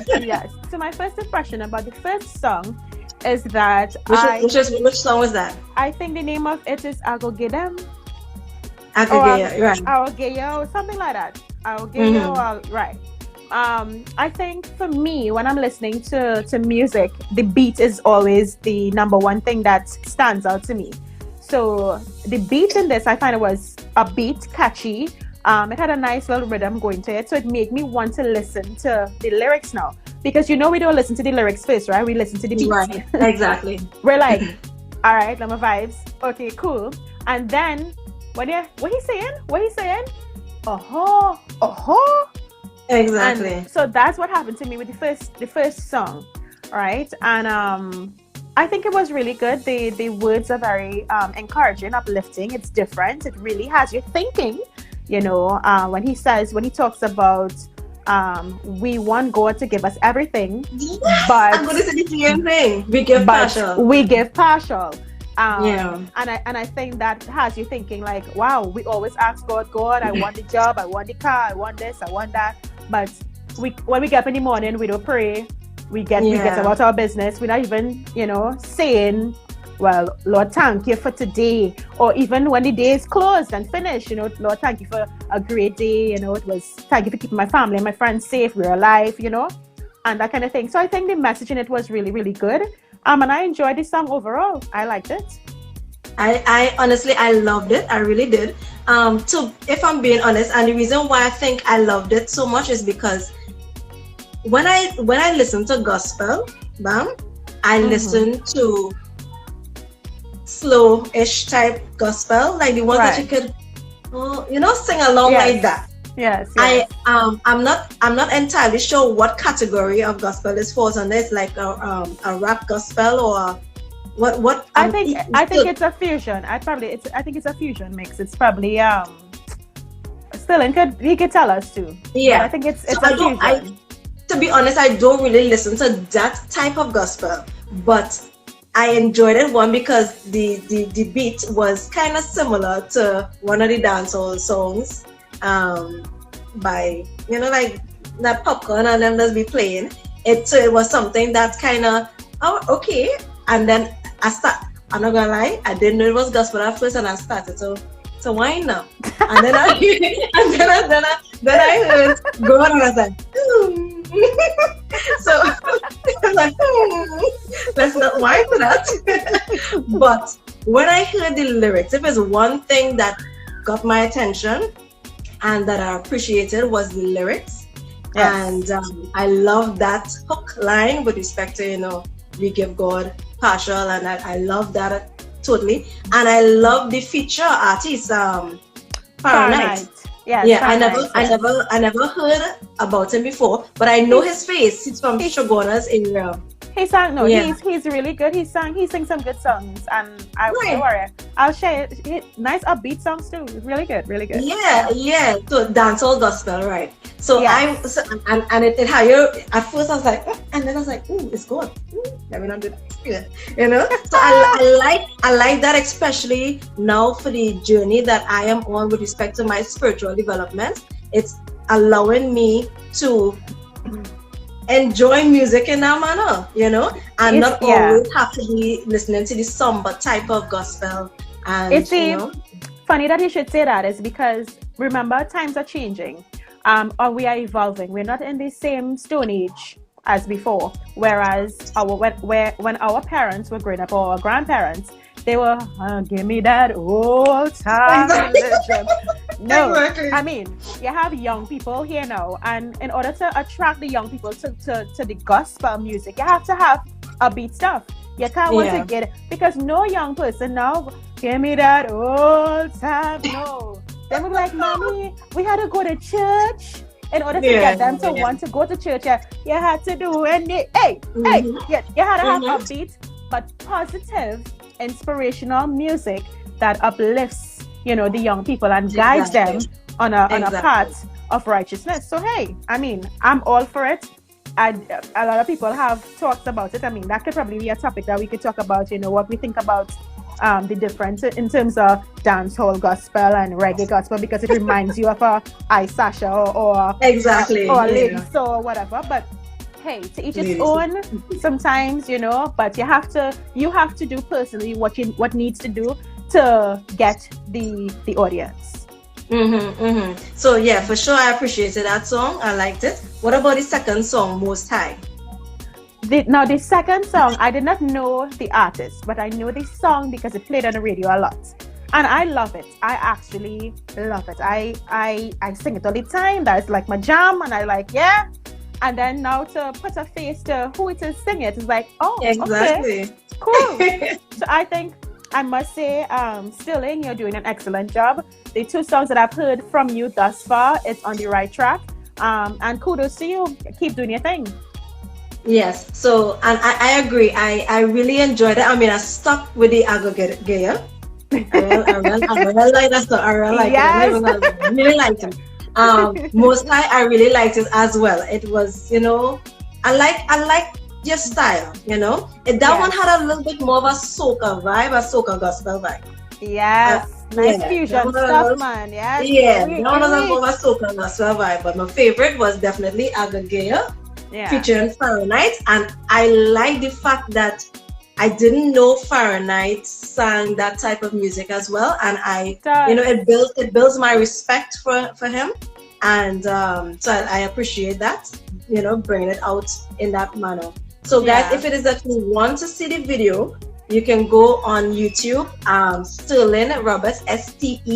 Yes. So my first impression about the first song is that which song was that? I think the name of it is Agogedem. Agogeo, right? Agogeo, something like that. Agogeo, right? I think for me, when I'm listening to music, the beat is always the number one thing that stands out to me. So the beat in this, I find it was a beat, catchy. It had a nice little rhythm going to it, so it made me want to listen to the lyrics now. Because we don't listen to the lyrics first, right? We listen to the beat. Right, exactly. We're like, all right, let my vibes. Okay, cool. And then what he's saying? Exactly. And so that's what happened to me with the first song, right? And I think it was really good. The words are very encouraging, uplifting. It's different. It really has you thinking. When he talks about we want God to give us everything, yes, but I'm going to say the same thing. We give partial. And I think that has you thinking like, wow, we always ask God, I want the job, I want the car, I want this, I want that. But when we get up in the morning, we don't pray. We get about our business. We're not even, saying, well, Lord, thank you for today. Or even when the day is closed and finished, Lord, thank you for a great day. Thank you for keeping my family and my friends safe. We're alive, and that kind of thing. So I think the message in it was really, really good. And I enjoyed the song overall. I liked it. I honestly, I loved it. I really did. So if I'm being honest, and the reason why I think I loved it so much is because when I listen to gospel, I listen to slow-ish type gospel, like the ones that you could, sing along like that. Yes. I'm not entirely sure what category of gospel this falls under. It's like a rap gospel or what? I think it's a fusion. I think it's a fusion mix. It's probably Sterling could tell us too. Yeah, but I think it's a fusion. To be honest, I don't really listen to that type of gospel, but I enjoyed it because the beat was kind of similar to one of the dancehall songs by like that Popcorn and them that's be playing it. So it was something that's kind of okay. And then I'm not gonna lie, I didn't know it was gospel at first, and I started to whine now. And then I heard God, and I was like, so I was like, let's not whine for that. But when I heard the lyrics, if there's one thing that got my attention and that I appreciated was the lyrics. Yes. And I love that hook line with respect to we give God partial, and I love that totally. And I love the feature artist Fahrenheit. Yeah, I never heard about him before, but I know his face. He's from Shoguna's area. He's really good. He sings some good songs, and I'll share it. Nice upbeat songs too. Really good. Yeah. So dancehall gospel, right? So yes. And it had you. At first I was like, and then I was like, ooh, it's good. Let me not do that. So I like that, especially now for the journey that I am on with respect to my spiritual development. It's allowing me to enjoy music in that manner, and not always have to be listening to the somber type of gospel. And it's funny that you should say that, is because remember, times are changing, or we are evolving. We're not in the same stone age as before. Whereas when our parents were growing up, or our grandparents, they were give me that old time religion. No, Exactly. I mean, you have young people here now, and in order to attract the young people to the gospel music, you have to have upbeat stuff. You can't want to Yeah. get it because no young person now, give me that old time. No, they will be like, Mommy, we had to go to church. In order to Yeah. get them to Yeah. want to go to church, you had to do hey, Mm-hmm. you had to have Mm-hmm. upbeat but positive, inspirational music that uplifts, the young people and guides them Exactly. on a Exactly. path of righteousness. So hey, I mean, I'm all for it. A lot of people have talked about it. I mean, that could probably be a topic that we could talk about. What we think about the difference in terms of dancehall gospel and reggae gospel, because it reminds you of a I Sasha Exactly. or Yeah. Lady So or whatever. But hey, to each his Ladies. own. Sometimes, but you have to do personally what needs to do to get the audience. Mm-hmm, mm-hmm. So yeah, for sure, I appreciated that song. I liked it. What about the second song, Most High? Now the second song, I did not know the artist, but I know the song because it played on the radio a lot, and I love it. I actually love it. I sing it all the time. That's like my jam, and I like And then now to put a face to who it is singing it is like, oh, Exactly. okay, cool. So I think I must say, Sterling, you're doing an excellent job. The two songs that I've heard from you thus far, it's on the right track. And kudos to you. Keep doing your thing. Yes. So, and I agree. I really enjoyed it. I mean, I stuck with the Agogea. I really like that song. I really like Yes. it. I really liked it. Most High, I really liked it as well. It was, I like your style, That one had a little bit more of a soca vibe, a soca gospel vibe. Yes. Nice yeah, fusion stuff, man. Yes. Yeah, that one was more of a soca gospel vibe. But my favorite was definitely Agogea, featuring Fahrenheit. And I like the fact that I didn't know Fahrenheit sang that type of music as well, and it builds my respect for him, and so I appreciate that, bringing it out in that manner. So guys, if it is that you want to see the video, you can go on YouTube, Sterling Roberts, Sterling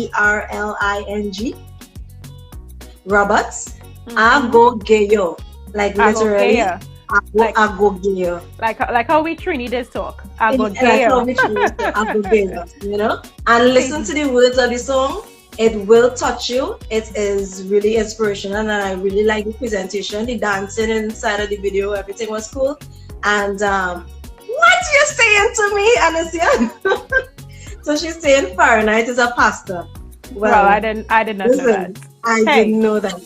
Roberts, Agogeo, like literally. Agogeo. Like how we Trinidad talk. Agogeo. And listen to the words of the song. It will touch you. It is really inspirational, and I really like the presentation, the dancing inside of the video. Everything was cool. And what you saying to me, Anasia? So she's saying Fahrenheit is a pastor. Well, I did not know that. I didn't know that.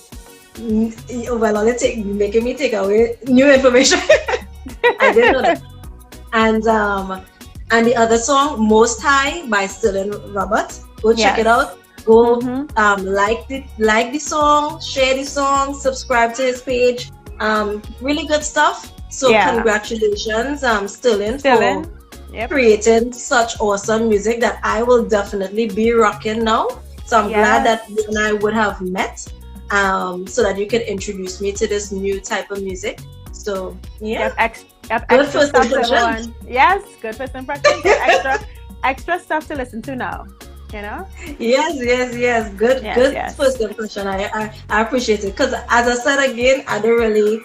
Well, only making me take away new information. I didn't know that. And the other song, Most High by Sterling Roberts. Go check it out. Go like the song, share the song, subscribe to his page. Really good stuff. So congratulations, Sterling, for creating such awesome music that I will definitely be rocking now. So I'm glad that you and I would have met. So that you can introduce me to this new type of music. So good first impression. Yes, good first impression. extra stuff to listen to now. Yes. Good first impression. I appreciate it, because as I said again, I don't really,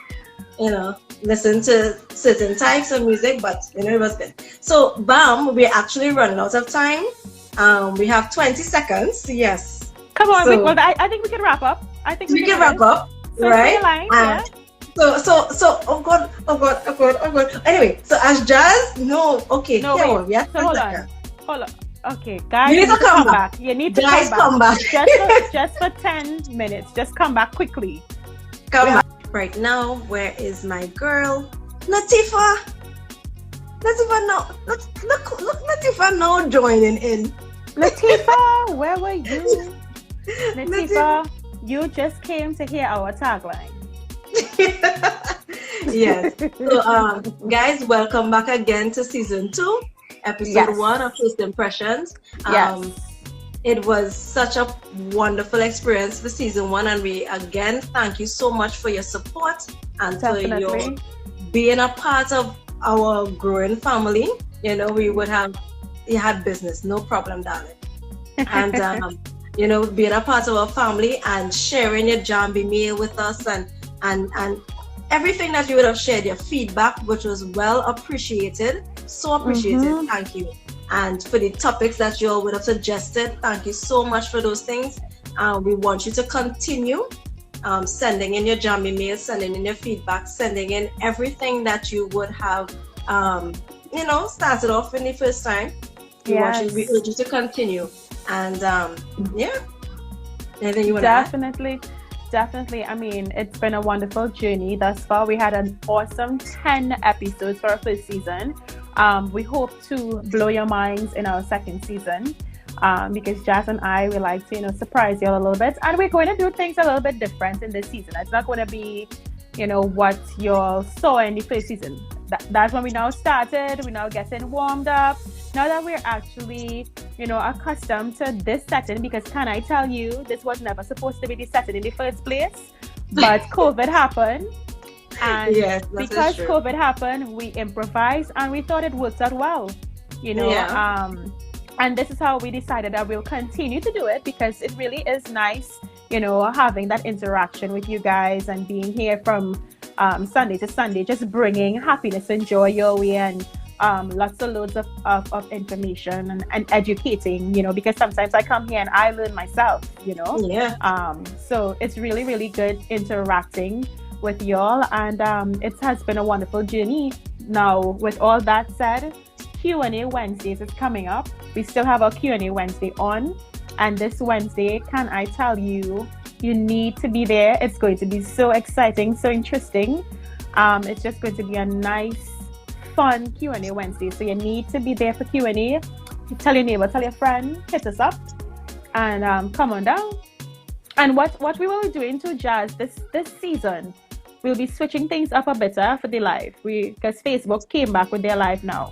listen to certain types of music, but it was good. So Bam, we're actually running out of time. We have 20 seconds. Yes. Come on, well, I think we can wrap up. I think we can wrap up, so right? So oh god. Anyway, so as Jazz, hold on. Okay, guys, you need to come back. You need to come back. just for 10 minutes. Just come back quickly. Come back right now. Where is my girl, Latifa? Look, Latifa now joining in. Latifa, where were you? Latifa, you just came to hear our tagline. Yes. So, guys, welcome back again to season 2, episode 1 of First Impressions. It was such a wonderful experience for season 1, and we again thank you so much for your support and for your being a part of our growing family. We would have had business, no problem, darling. And being a part of our family and sharing your Jambi Mail with us, and everything that you would have shared, your feedback, which was well appreciated. So appreciated. Thank you. And for the topics that you all would have suggested, thank you so much for those things. We want you to continue sending in your Jambi Mail, sending in your feedback, sending in everything that you would have, started off in the first time. We urge you to continue. And anything you want to add? Definitely. I mean, it's been a wonderful journey thus far. We had an awesome 10 episodes for our first season. We hope to blow your minds in our second season, because Jazz and I, we like to, surprise you all a little bit. And we're going to do things a little bit different in this season. It's not going to be, what you all saw in the first season. That's when we now started. We're now getting warmed up. Now that we're actually, accustomed to this setting, because can I tell you, this was never supposed to be the setting in the first place, but COVID happened. And because COVID happened, we improvised and we thought it worked out well, and this is how we decided that we'll continue to do it, because it really is nice, having that interaction with you guys and being here from Sunday to Sunday, just bringing happiness and joy your way, and lots of loads of information and educating, because sometimes I come here and I learn myself, so it's really, really good interacting with y'all, and it has been a wonderful journey. Now, with all that said, Q&A Wednesdays is coming up. We still have our Q&A Wednesday on, and this Wednesday, can I tell you, you need to be there. It's going to be so exciting, so interesting. It's just going to be a nice, fun Q&A Wednesday, so you need to be there for Q&A. Tell your neighbor, tell your friend, hit us up, and come on down. And what we will be doing to Jazz this season, we'll be switching things up a bit for the live, because Facebook came back with their live now.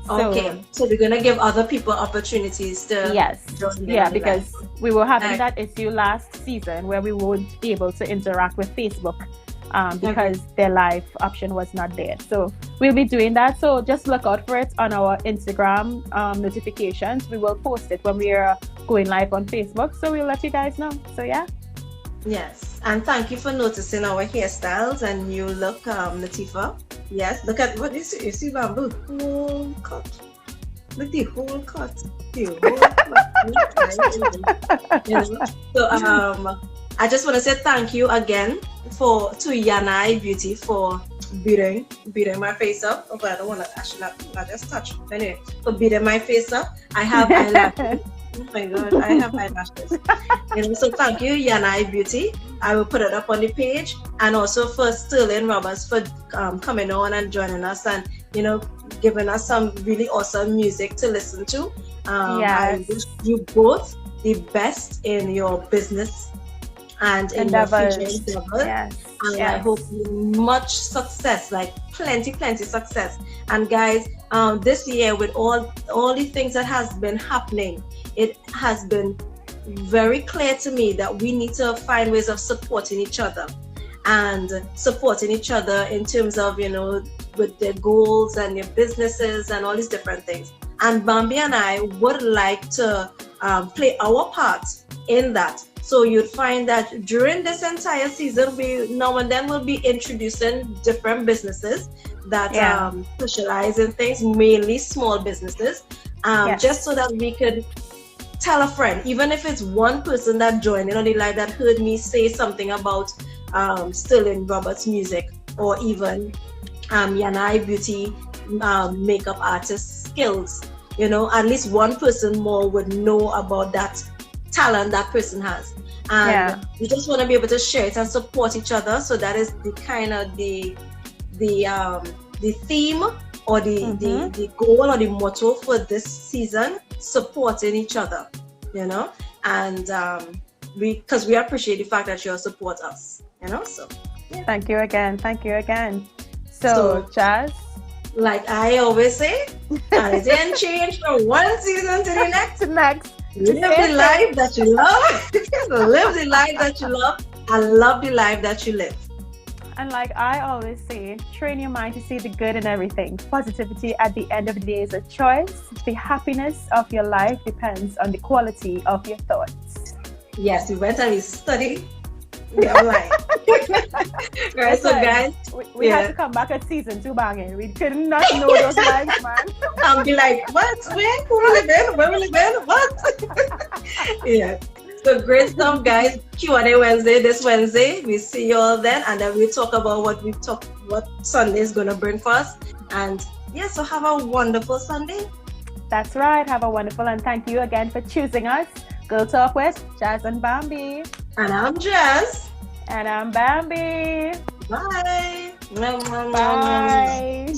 So we're gonna give other people opportunities to because we were having that issue last season where we weren't able to interact with Facebook because their live option was not there. So we'll be doing that. So just look out for it on our Instagram notifications. We will post it when we are going live on Facebook. So we'll let you guys know. So Yes, and thank you for noticing our hairstyles and new look, Latifa. Yes, look at what you see, Bamboo, whole cut. Look the whole cut. So I just want to say thank you again to Yanai Beauty for beating my face up. Oh, but I don't want to not just touch. Anyway, for beating my face up. I have eyelashes. Oh my god, I have eyelashes. So thank you, Yanai Beauty. I will put it up on the page, and also for Sterling Roberts for coming on and joining us, and giving us some really awesome music to listen to. I wish you both the best in your business and in your future endeavors. I hope you much success, like plenty success. And guys, this year with all the things that has been happening, it has been very clear to me that we need to find ways of supporting each other, and supporting each other in terms of, with their goals and their businesses and all these different things. And Bambi and I would like to play our part in that. So you'd find that during this entire season, we now and then will be introducing different businesses that specialize in things, mainly small businesses, just so that we could tell a friend, even if it's one person that joined in on the live that heard me say something about Sterling Roberts' music, or even Yanai Beauty makeup artist skills. At least one person more would know about that talent that person has, and we just want to be able to share it and support each other. So that is the kind of the theme, or the goal, or the motto for this season: supporting each other, and because we appreciate the fact that you support us, so thank you again. So Jazz, like I always say, it didn't change from one season to the next. Live the life that you love. Live the life that you love, and love the life that you live. And like I always say, train your mind to see the good in everything. Positivity at the end of the day is a choice. The happiness of your life depends on the quality of your thoughts. Yes, we went and we studied. We are online. Right, so guys, we had to come back at season 2 banging. We could not know those lines, man. I'll be like, what? Where? Who will live in? Where will live in? What? Yeah. So great stuff, guys. Q&A Wednesday this Wednesday. We see you all then, and then we talk about what Sunday is gonna bring for us. And yeah, so have a wonderful Sunday. That's right. Have a wonderful, and thank you again for choosing us. Girl Talk with Jazz and Bambi. And I'm Jazz. And I'm Bambi. Bye. Bye.